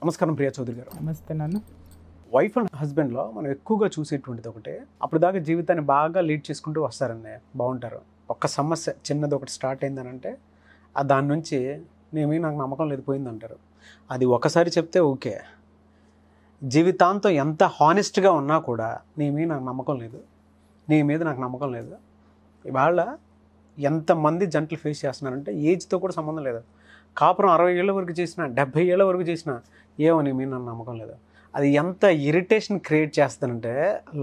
నమస్కారం ప్రియా చౌదరి గారు. నమస్తే నాన్న. వైఫ్ అండ్ హస్బెండ్లో మనం ఎక్కువగా చూసేటువంటిది ఒకటే, అప్పుడు దాకా జీవితాన్ని బాగా లీడ్ చేసుకుంటూ వస్తారండి, బాగుంటారు. ఒక్క సమస్య చిన్నది ఒకటి స్టార్ట్ అయిందనంటే దాని నుంచి నాకు నమ్మకం లేదు పోయిందంటారు. అది ఒకసారి చెప్తే ఓకే, జీవితాంతం ఎంత హానెస్ట్గా ఉన్నా కూడా నాకు నమ్మకం లేదు, నీ మీద నాకు నమ్మకం లేదు. ఇవాళ ఎంతమంది జంటలు ఫేస్ చేస్తున్నారంటే ఏజ్తో కూడా సంబంధం లేదు. కాపురం 60 ఏళ్ళ వరకు చేసినా 70 ఏళ్ళ వరకు చేసినా ఏమో నీ మీద నాకు నమ్మకం లేదు. అది ఎంత ఇరిటేషన్ క్రియేట్ చేస్తానంటే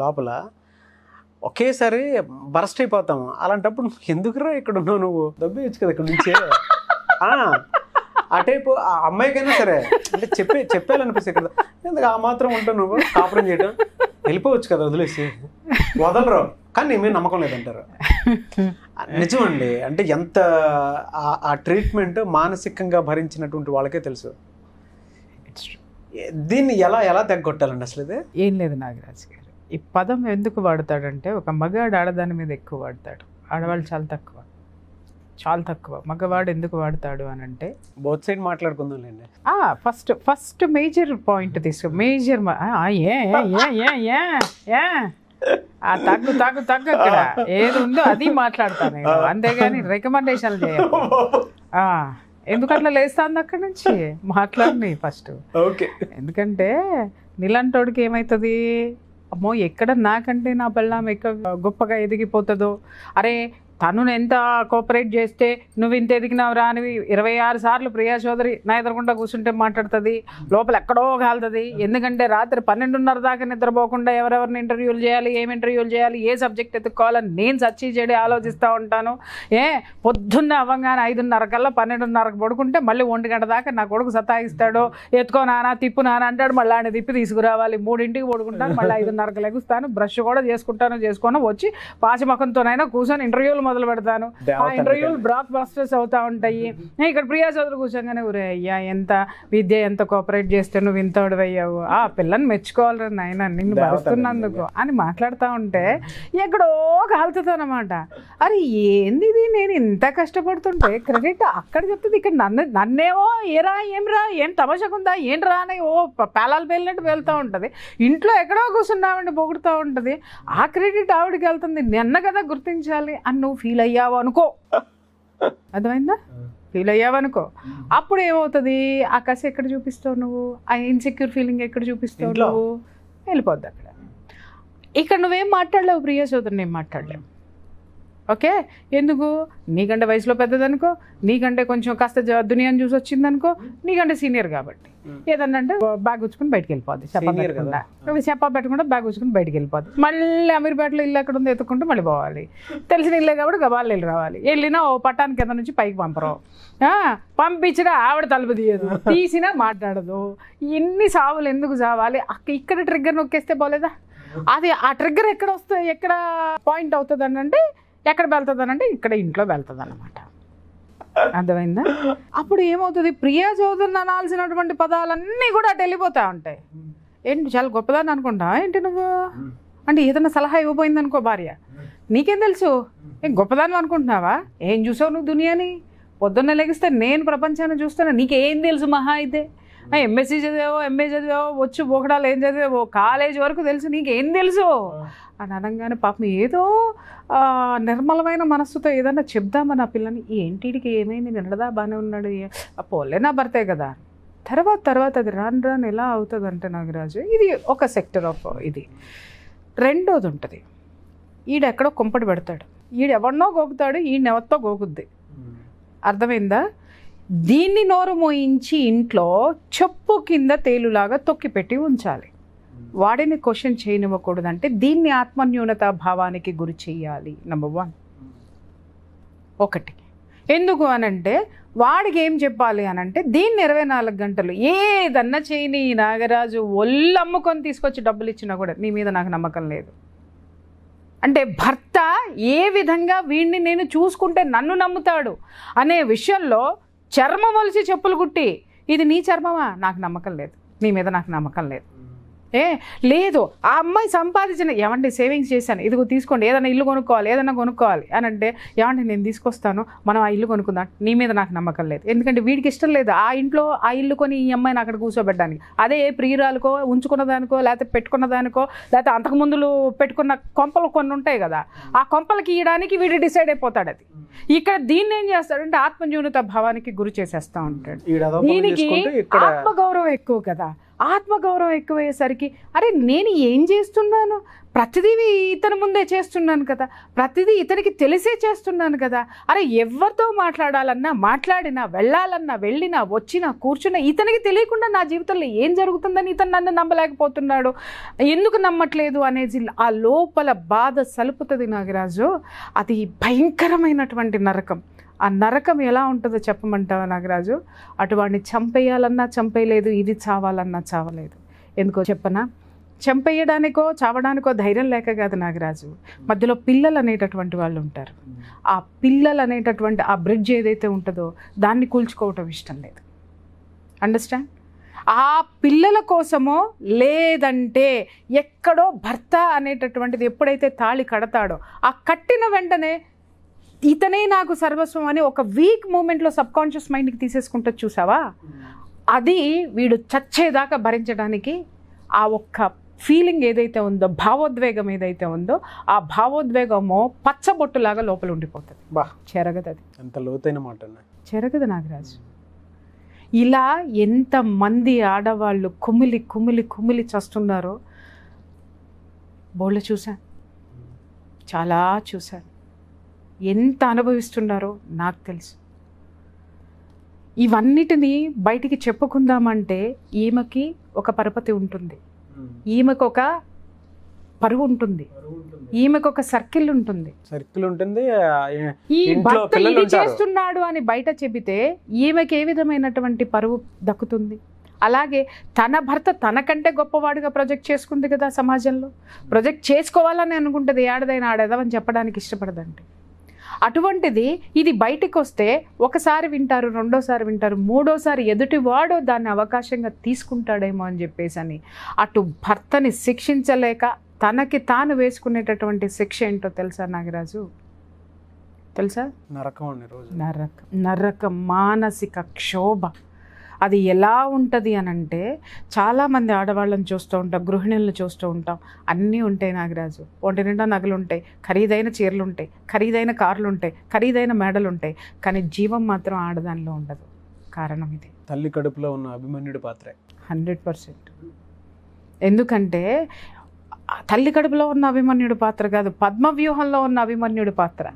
లోపల ఒకేసారి బరస్ట్ అయిపోతాము. అలాంటప్పుడు ఎందుకురా ఇక్కడ ఉన్నావు, నువ్వు దబ్బేయచ్చు కదా ఇక్కడ నుంచే. ఆ టైపు ఆ అమ్మాయికైనా సరే అంటే చెప్పాలనిపిస్తుంది కదా, ఎందుకు ఆ మాత్రం ఉంటావు నువ్వు కాపురం చేయడం, వెళ్ళిపోవచ్చు కదా వదిలేసి, వదలరు కానీ నీ మీద నమ్మకం లేదంటారు. నిజమండి, అంటే ఎంత ఆ ట్రీట్మెంట్ మానసికంగా భరించినటువంటి వాళ్ళకే తెలుసు. దీన్ని ఎలా తగ్గొట్టాలండి అసలు? ఇది ఏం లేదు నాగరాజు గారు, ఈ పదం ఎందుకు వాడతాడంటే ఒక మగాడు ఆడదాని మీద ఎక్కువ వాడతాడు, ఆడవాళ్ళు చాలా తక్కువ. మగవాడు ఎందుకు వాడతాడు అని అంటే బోత్ సైడ్ మాట్లాడుకుందాంలేండి. ఫస్ట్ మేజర్ పాయింట్ తీసుకో. మేజర్ తగ్గు అక్కడ ఏది ఉందో అది మాట్లాడతాను నేను, అంతేగాని రికమెండేషన్లు చేయాలి. ఎందుకు అట్లా లేస్తాను అక్కడి నుంచి మాట్లాడి ఫస్ట్. ఎందుకంటే నీలాంటోడికి ఏమవుతుంది, అమ్మో ఎక్కడ నాకంటే నా పిల్లం ఎక్కడ గొప్పగా ఎదిగిపోతుందో, అరే తను ఎంత కోఆపరేట్ చేస్తే నువ్వు ఇంత ఎదిగినావురా అని 26 సార్లు ప్రియా చౌదరి నా ఎదురకుండా కూర్చుంటే మాట్లాడుతుంది, లోపల ఎక్కడో కాలుతుంది. ఎందుకంటే రాత్రి 12:30 దాకా నిద్రపోకుండా ఎవరెవరిని ఇంటర్వ్యూలు చేయాలి, ఏం ఇంటర్వ్యూలు చేయాలి, ఏ సబ్జెక్ట్ ఎత్తుక్కోవాలని నేను సర్చ్ చేయడం ఆలోచిస్తూ ఉంటాను. పొద్దున్న అవ్వగానే 5:30 కల్లా 12:30కి పడుకుంటే మళ్ళీ 1 గంట దాకా నా కొడుకు సతాయిస్తాడు, ఎత్తుకో నానా తిప్పు నానా అంటాడు, మళ్ళీ ఆయన తిప్పి తీసుకురావాలి. 3ంటికి పడుకుంటాను, మళ్ళీ 5:30కి లెగుస్తాను, బ్రష్ కూడా చేసుకొని వచ్చి పాచిమకంతోనైనా కూర్చొని ఇంటర్వ్యూలు మొదలు పెడతాను. ఆ ఇంటర్వ్యూలు బ్లాక్ బస్టర్స్ అవుతా ఉంటాయి. ఇక్కడ ప్రియా చౌదరి కూర్చోగానే ఊరే అయ్యా ఎంత విద్య ఎంత కోఆపరేట్ చేస్తే నువ్వు ఇంతోడు అయ్యావు, ఆ పిల్లని మెచ్చుకోవాలి నాయన నిన్ను భరిస్తున్నందుకు అని మాట్లాడుతూ ఉంటే ఎక్కడో కాలుతుందన్నమాట. అరే ఏంది ఇది, నేను ఇంత కష్టపడుతుంటే క్రెడిట్ అక్కడ చెప్తుంది, ఇక్కడ నన్నేమో ఏం తమాషకుందా ఏంట్రా అని పేలాలు పేలినట్టు వెళ్తూ ఉంటుంది. ఇంట్లో ఎక్కడో కూర్చున్నామండి పొగుడుతూ ఉంటుంది, ఆ క్రెడిట్ ఆవిడకి వెళ్తుంది. నిన్న కదా గుర్తించాలి అని నువ్వు ఫీల్ అయ్యావు అనుకో, అర్థమైందా? ఫీల్ అయ్యావు అనుకో, అప్పుడు ఏమవుతుంది, ఆ కసి ఎక్కడ చూపిస్తావు నువ్వు, ఆ ఇన్సెక్యూర్ ఫీలింగ్ ఎక్కడ చూపిస్తావు నువ్వు, వెళ్ళిపోద్ది అక్కడ. ఇక్కడ నువ్వేం మాట్లాడలేవు, ప్రియా చౌదరి నేను మాట్లాడలేవు. ఓకే, ఎందుకు? నీకంటే వయసులో పెద్దదనుకో, నీకంటే కొంచెం కాస్త దునియాని చూసి వచ్చిందనుకో, నీకంటే సీనియర్ కాబట్టి ఏదన్నంటే బ్యాగ్ ఉచ్చుకుని బయటకు వెళ్ళిపోద్ది, చెప్పా పెట్టకుండా బ్యాగ్ ఉచ్చుకుని బయటకు వెళ్ళిపోద్ది. మళ్ళీ అమీర్పేటలో ఇల్లు ఎక్కడ ఉందో ఎత్తుకుంటూ మళ్ళీ పోవాలి. తెలిసిన ఇల్లే కాబట్టి గబాలు వెళ్ళి రావాలి. వెళ్ళినా ఓ పట్టానికి కింద నుంచి పైకి పంపరు, పంపించినా ఆవిడ తలుపు తీయదు, తీసినా మాట్లాడదు. ఎన్ని సావులు ఎందుకు చావాలి? ఇక్కడ ట్రిగ్గర్ నొక్కేస్తే పోలేదా? అది ఆ ట్రిగ్గర్ ఎక్కడ పాయింట్ అవుతుంది అంటే ఎక్కడ వెళ్తుంది అంటే ఇక్కడ ఇంట్లో వెళ్తుంది అన్నమాట. అర్థమైందా? అప్పుడు ఏమవుతుంది, ప్రియా చౌదరిని అనాల్సినటువంటి పదాలన్నీ కూడా అటు వెళ్ళిపోతా ఉంటాయి. ఏంటి చాలా గొప్పదాన్ని అనుకుంటా ఏంటి నువ్వు అంటే, ఏదైనా సలహా ఇవ్వబోయింది అనుకో భార్య, నీకేం తెలుసు, ఏం గొప్పదాన్ని అనుకుంటున్నావా, ఏం చూసావు నువ్వు దునియాని, పొద్దున్న లెగిస్తే నేను ప్రపంచాన్ని చూస్తున్నా, నీకేం తెలుసు మహా అయితే, ఎంఎస్సీ చదివావో ఎంఏ చదివావో వచ్చు పోకడాలు ఏం చదివావో కాలేజ్ వరకు తెలుసు, నీకేం తెలుసు అని అనగానే పాపం ఏదో నిర్మలమైన మనస్సుతో ఏదన్నా చెప్దామని ఆ పిల్లని, ఏంటిడికి ఏమైంది, నిన్నదా బాగానే ఉన్నాడు, పోలే నా భర్తే కదా. తర్వాత అది రాను ఎలా అవుతుంది అంటే నాగరాజు, ఇది ఒక సెక్టర్ ఆఫ్ ఇది. రెండోది ఉంటుంది, ఈడెక్కడో కుంపటి పెడతాడు, ఈడెవడనో గోకుతాడు, ఈయనెవరితో గోకుద్ది. అర్థమైందా? దీన్ని నోరు మోయించి ఇంట్లో చెప్పు కింద తేలులాగా తొక్కిపెట్టి ఉంచాలి. వాడిని క్వశ్చన్ చేయనివ్వకూడదంటే దీన్ని ఆత్మన్యూనతా భావానికి గురి చెయ్యాలి. నెంబర్ 1 ఒకటి. ఎందుకు అనంటే వాడికి ఏం చెప్పాలి అనంటే, దీన్ని 24 గంటలు ఏదన్నా చేయని నాగరాజు ఒళ్ళు అమ్ముకొని తీసుకొచ్చి డబ్బులు ఇచ్చినా కూడా నీ మీద నాకు నమ్మకం లేదు అంటే, భర్త ఏ విధంగా వీడిని నేను చూసుకుంటే నన్ను నమ్ముతాడు అనే విషయంలో చర్మం వలిసి చెప్పులు కుట్టి, ఇది నీ చర్మమా, నాకు నమ్మకం లేదు, నీ మీద నాకు నమ్మకం లేదు, లేదు ఆ అమ్మాయి సంపాదించిన, ఏమంటే సేవింగ్స్ చేశాను, ఇదిగో తీసుకోండి, ఏదైనా ఇల్లు కొనుక్కోవాలి, ఏదైనా కొనుక్కోవాలి అని అంటే, ఏమంటే నేను తీసుకొస్తాను, మనం ఆ ఇల్లు కొనుక్కుందాం. నీ మీద నాకు నమ్మకం లేదు, ఎందుకంటే వీడికి ఇష్టం లేదు ఆ ఇంట్లో ఆ ఇల్లు కొని ఈ అమ్మాయిని అక్కడ కూర్చోబెట్టడానికి. అదే ప్రియురాలకో, ఉంచుకున్న దానికో, లేకపోతే పెట్టుకున్న దానికో, లేకపోతే అంతకుముందులు పెట్టుకున్న కొంపలు కొన్ని ఉంటాయి కదా, ఆ కొంపలకి ఇవ్వడానికి వీడు డిసైడ్ అయిపోతాడు. అది ఇక్కడ దీన్ని ఏం చేస్తాడంటే ఆత్మన్యూనత భావానికి గురి చేసేస్తా ఉంటాడు. దీనికి ఆత్మగౌరవం ఎక్కువ కదా, ఆత్మగౌరవం ఎక్కువయ్యేసరికి అరే నేను ఏం చేస్తున్నాను, ప్రతిదీ ఇతని ముందే చేస్తున్నాను కదా, ప్రతిదీ ఇతనికి తెలిసే చేస్తున్నాను కదా, అరే ఎవరితో మాట్లాడాలన్నా మాట్లాడినా, వెళ్ళాలన్నా వెళ్ళినా, వచ్చినా కూర్చున్నా ఇతనికి తెలియకుండా నా జీవితంలో ఏం జరుగుతుందని ఇతను నన్ను నమ్మలేకపోతున్నాడు, ఎందుకు నమ్మట్లేదు అనేది ఆ లోపల బాధ సలుపుతుంది నాగరాజు. అది భయంకరమైనటువంటి నరకం. ఆ నరకం ఎలా ఉంటుందో చెప్పమంటావా నాగరాజు? అటువాడిని చంపేయాలన్నా చంపేయలేదు, ఇది చావాలన్నా చావలేదు. ఎందుకో చెప్పనా? చంపేయడానికో చావడానికో ధైర్యం లేక కాదు నాగరాజు, మధ్యలో పిల్లలు అనేటటువంటి వాళ్ళు ఉంటారు. ఆ పిల్లలు అనేటటువంటి ఆ బ్రిడ్జ్ ఏదైతే ఉంటుందో దాన్ని కూల్చుకోవటం ఇష్టం లేదు. అండర్స్టాండ్? ఆ పిల్లల కోసమో లేదంటే ఎక్కడో భర్త అనేటటువంటిది ఎప్పుడైతే తాళి కడతాడో ఆ కట్టిన వెంటనే ఇతనే నాకు సర్వస్వం అని ఒక వీక్ మూమెంట్లో సబ్కాన్షియస్ మైండ్కి తీసేసుకుంటూ చూసావా, అది వీడు చచ్చేదాకా భరించడానికి ఆ ఒక్క ఫీలింగ్ ఏదైతే ఉందో, భావోద్వేగం ఏదైతే ఉందో, ఆ భావోద్వేగమో పచ్చబొట్టులాగా లోపల ఉండిపోతుంది. చెరగదు. అది అంత లోతైన మాట చెరగదు నాగరాజు. ఇలా ఎంతమంది ఆడవాళ్ళు కుమిలి కుమిలి కుమిలి చస్తున్నారో బోళ్ళ చూశాను, చాలా చూశాను. ఎంత అనుభవిస్తున్నారో నాకు తెలుసు. ఇవన్నిటినీ బయటికి చెప్పుకుందామంటే ఈమెకి ఒక పరపతి ఉంటుంది, ఈమెకు ఒక పరువు ఉంటుంది, ఈమెకు ఒక సర్కిల్ ఉంటుంది. ఈ భర్త ఇది చేస్తున్నాడు అని బయట చెబితే ఈమెకి ఏ విధమైనటువంటి పరువు దక్కుతుంది? అలాగే తన భర్త తనకంటే గొప్పవాడిగా ప్రొజెక్ట్ చేసుకుంది కదా సమాజంలో. ప్రొజెక్ట్ చేసుకోవాలని అనుకుంటుంది, ఆడదైనా ఆడేదామని చెప్పడానికి ఇష్టపడదండి. అటువంటిది ఇది బయటికి వస్తే ఒకసారి వింటారు, రెండోసారి వింటారు, మూడోసారి ఎదుటివాడు దాన్ని అవకాశంగా తీసుకుంటాడేమో అని చెప్పేసి అని అటు భర్తని శిక్షించలేక తనకి తాను వేసుకునేటటువంటి శిక్ష ఏంటో తెలుసా నాగరాజు? తెలుసా? నరకం, మానసిక క్షోభ. అది ఎలా ఉంటుంది అనంటే చాలామంది ఆడవాళ్ళని చూస్తూ ఉంటాం, గృహిణులను చూస్తూ ఉంటాం, అన్నీ ఉంటాయి నాగరాజు. ఒంటి నిండా నగలు ఉంటాయి, ఖరీదైన చీరలు ఉంటాయి, ఖరీదైన కార్లు ఉంటాయి, ఖరీదైన మేడలు ఉంటాయి, కానీ జీవం మాత్రం ఆడదానిలో ఉండదు. కారణం ఇది తల్లి కడుపులో ఉన్న అభిమన్యుడి పాత్ర 100%. ఎందుకంటే తల్లి కడుపులో ఉన్న అభిమన్యుడి పాత్ర కాదు, పద్మవ్యూహంలో ఉన్న అభిమన్యుడి పాత్ర.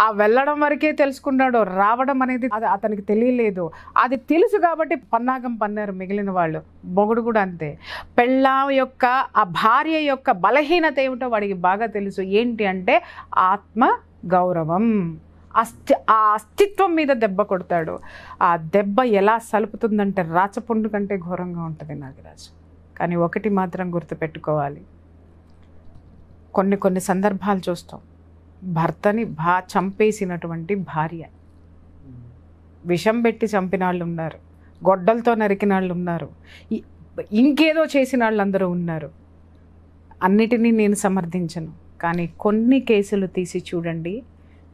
ఆ వెళ్ళడం వరకే తెలుసుకున్నాడు, రావడం అనేది అది అతనికి తెలియలేదు. అది తెలుసు కాబట్టి పన్నాగం పన్నారు మిగిలిన వాళ్ళు. మొగుడు కూడా అంతే. పెళ్ళాం యొక్క ఆ భార్య యొక్క బలహీనత ఏమిటో వాడికి బాగా తెలుసు. ఏంటి అంటే ఆత్మ గౌరవం, ఆ అస్తిత్వం మీద దెబ్బ కొడతాడు. ఆ దెబ్బ ఎలా సలుపుతుందంటే రాచపుండు కంటే ఘోరంగా ఉంటుంది నాగరాజు. కానీ ఒకటి మాత్రం గుర్తుపెట్టుకోవాలి, కొన్ని సందర్భాలు చూస్తాం, భర్తని చంపేసినటువంటి భార్య, విషం పెట్టి చంపిన వాళ్ళు ఉన్నారు, గొడ్డలతో నరికిన వాళ్ళు ఉన్నారు, ఇంకేదో చేసిన వాళ్ళు అందరూ ఉన్నారు. అన్నిటినీ నేను సమర్థించను, కానీ కొన్ని కేసులు తీసి చూడండి,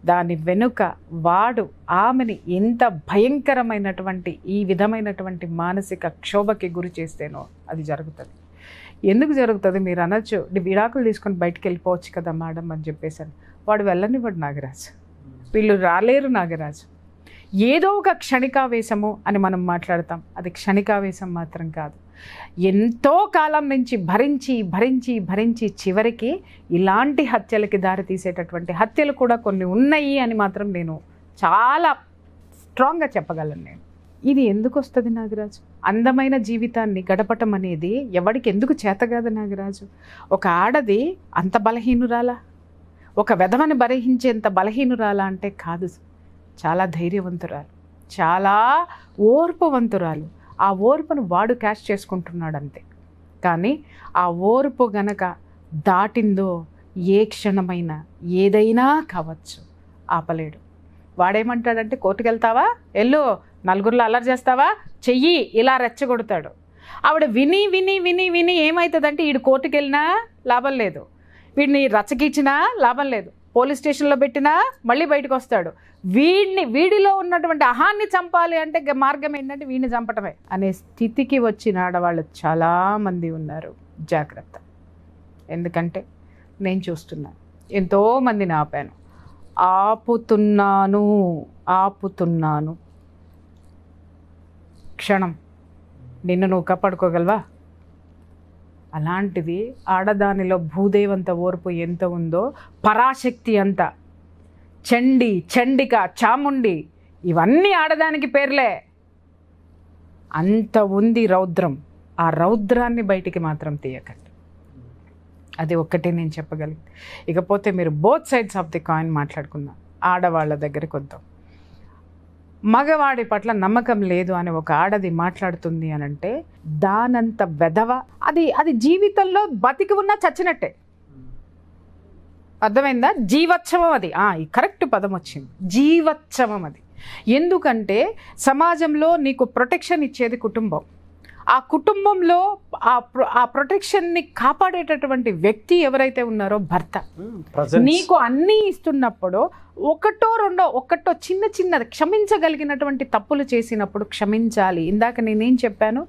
దాని వెనుక వాడు ఆమెని ఎంత భయంకరమైనటువంటి ఈ విధమైనటువంటి మానసిక క్షోభకి గురి చేస్తేనో అది జరుగుతుంది. ఎందుకు జరుగుతుంది మీరు అనొచ్చు, విడాకులు తీసుకొని బయటికి వెళ్ళిపోవచ్చు కదా మేడం అని చెప్పేసాను. వాడు వెళ్ళనివ్వడు నాగరాజు, వీళ్ళు రాలేరు నాగరాజు. ఏదో ఒక క్షణికావేశము అని మనం మాట్లాడతాం, అది క్షణికావేశం మాత్రం కాదు. ఎంతో కాలం నుంచి భరించి భరించి భరించి చివరికి ఇలాంటి హత్యలకి దారి తీసేటటువంటి హత్యలు కూడా కొన్ని ఉన్నాయి అని మాత్రం నేను చాలా స్ట్రాంగ్గా చెప్పగలను. నేను ఇది ఎందుకు వస్తుంది నాగరాజు? అందమైన జీవితాన్ని గడపటం అనేది ఎవడికి ఎందుకు చేత కాదు నాగరాజు? ఒక ఆడది అంత బలహీనురాలా? ఒక వెధవని బలహించేంత బలహీనురాలా అంటే కాదు. చాలా ధైర్యవంతురాలు, చాలా ఓర్పువంతురాలు. ఆ ఓర్పును వాడు క్యాష్ చేసుకుంటున్నాడు అంతే. కానీ ఆ ఓర్పు గనక దాటిందో ఏ క్షణమైనా ఏదైనా కావచ్చు, ఆపలేడు. వాడేమంటాడంటే కోర్టుకు వెళ్తావా, ఎల్లు, నలుగురిలో అల్లరి చేస్తావా, చెయ్యి, ఇలా రెచ్చగొడతాడు. ఆవిడ విని విని విని విని ఏమవుతుందంటే వీడు కోర్టుకు వెళ్ళినా లాభం లేదు, వీడిని రచ్చకిచ్చినా లాభం లేదు, పోలీస్ స్టేషన్లో పెట్టినా మళ్ళీ బయటకు వస్తాడు, వీడిలో ఉన్నటువంటి అహాన్ని చంపాలి అంటే మార్గం ఏంటంటే వీడిని చంపటమే అనే స్థితికి వచ్చిన ఆడవాళ్ళు చాలామంది ఉన్నారు. జాగ్రత్త. ఎందుకంటే నేను చూస్తున్నాను, ఎంతోమందిని ఆపాను, ఆపుతున్నాను. క్షణం నిన్ను నువ్వు కాపాడుకోగలవా? అలాంటిది ఆడదానిలో భూదేవంత ఓర్పు ఎంత ఉందో, పరాశక్తి అంత, చండి, చండిక, చాముండి, ఇవన్నీ ఆడదానికి పేర్లే. అంత ఉంది రౌద్రం. ఆ రౌద్రాన్ని బయటికి మాత్రం తీయకండి. అది ఒక్కటే నేను చెప్పగలిగింది. ఇకపోతే మీరు both sides of the coin మాట్లాడుకుందాం. ఆడవాళ్ళ దగ్గరికి వద్దాం. మగవాడి పట్ల నమ్మకం లేదు అని ఒక ఆడది మాట్లాడుతుంది అని అంటే దానంత వెధవ అది జీవితంలో బతికి ఉన్నా చచ్చినట్టే. అర్థమైందా? జీవోత్సవం అది. ఈ కరెక్ట్ పదం వచ్చింది, జీవోత్సవం అది. ఎందుకంటే సమాజంలో నీకు ప్రొటెక్షన్ ఇచ్చేది కుటుంబం. ఆ కుటుంబంలో ఆ ప్రొటెక్షన్ని కాపాడేటటువంటి వ్యక్తి ఎవరైతే ఉన్నారో భర్త. నీకు అన్నీ ఇస్తున్నప్పుడు ఒకటో చిన్నది క్షమించగలిగినటువంటి తప్పులు చేసినప్పుడు క్షమించాలి. ఇందాక నేనేం చెప్పాను,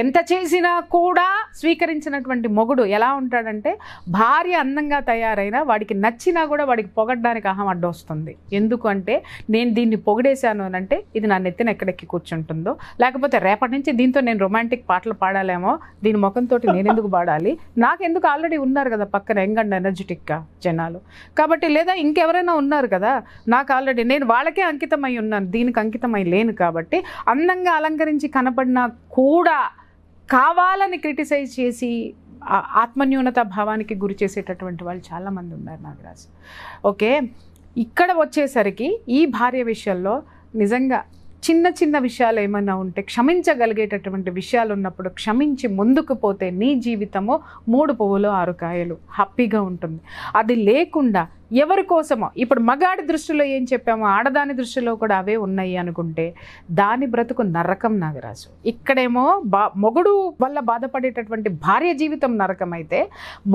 ఎంత చేసినా కూడా స్వీకరించినటువంటి మొగుడు ఎలా ఉంటాడంటే భార్య అందంగా తయారైనా వాడికి నచ్చినా కూడా వాడికి పొగడ్డానికి అహం అడ్డొస్తుంది. ఎందుకంటే నేను దీన్ని పొగిడేశాను అని అంటే ఇది నా నెత్తిన ఎక్కడెక్కి కూర్చుంటుందో, లేకపోతే రేపటి నుంచి దీంతో నేను రొమాంటిక్ పాటలు పాడాలేమో, దీని ముఖంతో నేను ఎందుకు పాడాలి, నాకెందుకు ఆల్రెడీ ఉన్నారు కదా పక్కన యంగ్ అండ్ ఎనర్జెటిక్గా జనాలు, కాబట్టి లేదా ఇంకెవరైనా ఉన్నారు కదా నాకు ఆల్రెడీ, నేను వాళ్ళకే అంకితమై ఉన్నాను, దీనికి అంకితమై లేను. కాబట్టి అందంగా అలంకరించి కనపడినా కూడా కావాలని క్రిటిసైజ్ చేసి ఆత్మన్యూనత భావానికి గురి చేసేటటువంటి వాళ్ళు చాలామంది ఉన్నారు నాగరాజు. ఓకే, ఇక్కడ వచ్చేసరికి ఈ భార్య విషయంలో నిజంగా చిన్న విషయాలు ఏమైనా ఉంటే క్షమించగలిగేటటువంటి విషయాలు ఉన్నప్పుడు క్షమించి ముందుకు పోతే నీ జీవితము 3 పువ్వులు 6 కాయలు హ్యాపీగా ఉంటుంది. అది లేకుండా ఎవరి కోసమో, ఇప్పుడు మగాడి దృష్టిలో ఏం చెప్పామో ఆడదాని దృష్టిలో కూడా అవే ఉన్నాయి అనుకుంటే దాని బ్రతుకు నరకం నాగరాజు. ఇక్కడేమో మొగుడు వల్ల బాధపడేటటువంటి భార్య జీవితం నరకం అయితే,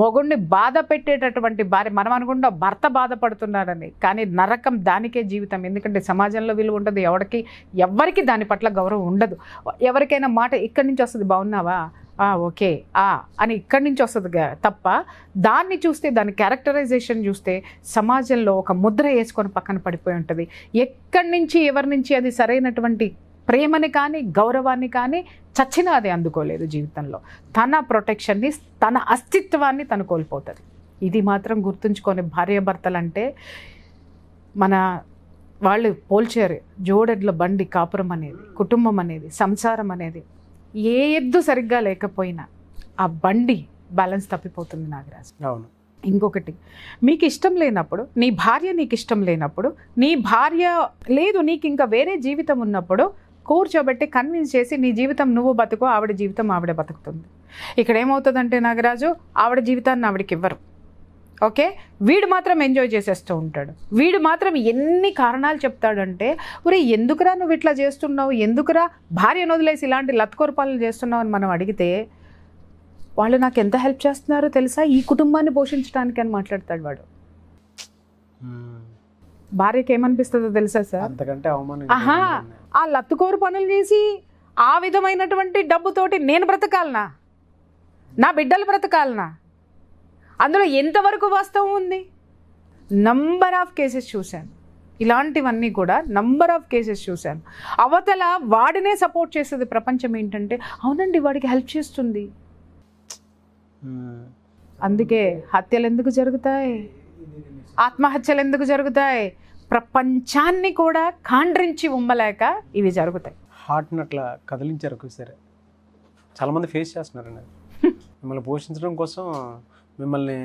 మొగుడిని బాధ పెట్టేటటువంటి భార్య, మనం అనుకుంటాం భర్త బాధపడుతున్నాడని, కానీ నరకం దానికే జీవితం. ఎందుకంటే సమాజంలో విలువ ఉండదు, ఎవరికి దాని పట్ల గౌరవం ఉండదు. ఎవరికైనా మాట ఇక్కడి నుంచి వస్తుంది, బాగున్నావా, ఓకే అని ఇక్కడి నుంచి వస్తుంది తప్ప దాన్ని చూస్తే, దాని క్యారెక్టరైజేషన్ చూస్తే సమాజంలో ఒక ముద్ర వేసుకొని పక్కన పడిపోయి ఉంటుంది. ఎక్కడి నుంచి ఎవరి నుంచి అది సరైనటువంటి ప్రేమని కానీ గౌరవాన్ని కానీ చచ్చినా అది అందుకోలేదు జీవితంలో. తన ప్రొటెక్షన్ని, తన అస్తిత్వాన్ని తను కోల్పోతుంది. ఇది మాత్రం గుర్తుంచుకొని భార్యాభర్తలు అంటే మన వాళ్ళు పోల్చారు, జోడెడ్ల బండి కాపురం అనేది, కుటుంబం అనేది, సంసారం అనేది. ఏ ఎద్దు సరిగ్గా లేకపోయినా ఆ బండి బ్యాలెన్స్ తప్పిపోతుంది నాగరాజు. అవును. ఇంకొకటి, మీకు ఇష్టం లేనప్పుడు, నీ భార్య నీకు ఇష్టం లేనప్పుడు, నీ భార్య లేదు నీకు ఇంకా వేరే జీవితం ఉన్నప్పుడు కూర్చోబెట్టి కన్విన్స్ చేసి నీ జీవితం నువ్వు బతుకు, ఆవిడ జీవితం ఆవిడ బతుకుతుంది. ఇక్కడ ఏమవుతుందంటే నాగరాజు, ఆవిడ జీవితాన్ని ఆవిడకి ఇవ్వరు. ఓకే, వీడు మాత్రం ఎంజాయ్ చేసేస్తూ ఉంటాడు. వీడు మాత్రం ఎన్ని కారణాలు చెప్తాడంటే, ఒరే ఎందుకురా నువ్వు ఇట్లా చేస్తున్నావు, ఎందుకురా భార్యను వదిలేసి ఇలాంటి లత్కోరపాలను చేస్తున్నావు అని మనం అడిగితే, వాళ్ళు నాకు ఎంత హెల్ప్ చేస్తున్నారో తెలుసా, ఈ కుటుంబాన్ని పోషించడానికి అని మాట్లాడతాడు వాడు. భార్యకి ఏమనిపిస్తుందో తెలుసా సార్, అంతకంటే అవమానం. ఆ లత్తుకోరు పనులు చేసి ఆ విధమైనటువంటి డబ్బుతోటి నేను బ్రతకాలనా, నా బిడ్డలు బ్రతకాలనా? అందులో ఎంతవరకు వాస్తవం ఉంది? నంబర్ ఆఫ్ కేసెస్ చూశాను, ఇలాంటివన్నీ కూడా నంబర్ ఆఫ్ కేసెస్ చూశాను. అవతల వాడినే సపోర్ట్ చేస్తుంది ప్రపంచం. ఏంటంటే అవునండి వాడికి హెల్ప్ చేస్తుంది, అందుకే హత్యలు ఎందుకు జరుగుతాయి, ఆత్మహత్యలు ఎందుకు జరుగుతాయి, ప్రపంచాన్ని కూడా కాండ్రించి ఉమ్మలేక ఇవి జరుగుతాయి. హార్ట్ని అట్లా కదిలించారు సరే, చాలామంది ఫేస్ చేస్తున్నారండి. మిమ్మల్ని పోషించడం కోసం మిమ్మల్ని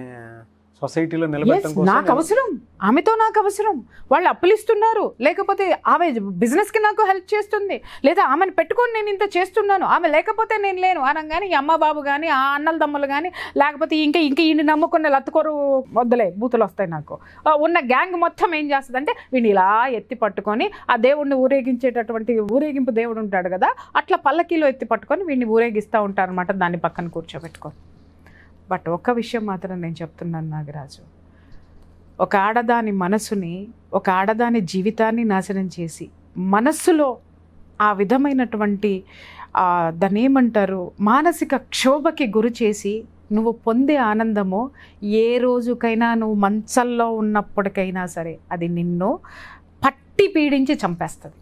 సొసైటీలో నిలబెట్టడం Yes, కోసం నాకు అవసరం, ఆమెతో నాకు అవసరం, వాళ్ళు అప్పులు ఇస్తున్నారు, లేకపోతే ఆమె బిజినెస్కి నాకు హెల్ప్ చేస్తుంది, లేదా ఆమెను పెట్టుకొని నేను ఇంత చేస్తున్నాను, ఆమె లేకపోతే నేను లేను అనగానే ఈ అమ్మ బాబు కానీ ఆ అన్నల తమ్ములు కానీ లేకపోతే ఇంకా ఈయన నమ్ముకున్న లత్తుకోరు వద్దులే బూతులు వస్తాయి నాకు ఉన్న గ్యాంగ్ మొత్తం ఏం చేస్తుంది అంటే వీడిని ఇలా ఎత్తి పట్టుకొని ఆ దేవుడిని ఊరేగించేటటువంటి ఊరేగింపు దేవుడు ఉంటాడు కదా, అట్లా పల్లకీలో ఎత్తి పట్టుకొని వీడిని ఊరేగిస్తూ ఉంటారు అనమాట, దాన్ని పక్కన కూర్చోబెట్టుకొని. బట్ ఒక్క విషయం మాత్రం నేను చెప్తున్నాను నాగరాజు, ఒక ఆడదాని మనసుని, ఒక ఆడదాని జీవితాన్ని నాశనం చేసి మనస్సులో ఆ విధమైనటువంటి దాన్ని ఏమంటారు మానసిక క్షోభకి గురి చేసి నువ్వు పొందే ఆనందము ఏ రోజుకైనా నువ్వు మంచంలో ఉన్నప్పటికైనా సరే అది నిన్ను పట్టి పీడించి చంపేస్తుంది.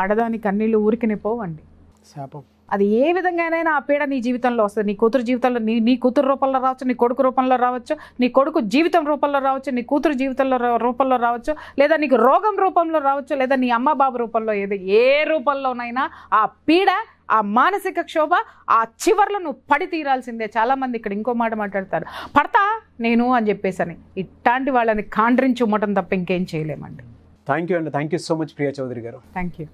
ఆడదాని కన్నీళ్ళు ఊరికినే పోవండి, శాపం. అది ఏ విధంగానైనా ఆ పీడ నీ జీవితంలో వస్తుంది. నీ కూతురు జీవితంలో నీ కూతురు రూపంలో రావచ్చు, నీ కొడుకు రూపంలో రావచ్చు, నీ కొడుకు జీవితం రూపంలో రావచ్చు, నీ కూతురు జీవితంలో రూపంలో రావచ్చు, లేదా నీకు రోగం రూపంలో రావచ్చు, లేదా నీ అమ్మ బాబు రూపంలో ఏ రూపంలోనైనా ఆ పీడ, ఆ మానసిక క్షోభ ఆ చివర్లో నువ్వు పడి తీరాల్సిందే. చాలామంది ఇక్కడ ఇంకో మాట మాట్లాడతారు, పడతా నేను అని చెప్పేసని. ఇట్లాంటి వాళ్ళని కాండ్రించి ఉమ్మటం తప్ప ఇంకేం చేయలేమండి. థ్యాంక్ యూ అండి, thank you so much Priya Chaudhary garu. Thank you.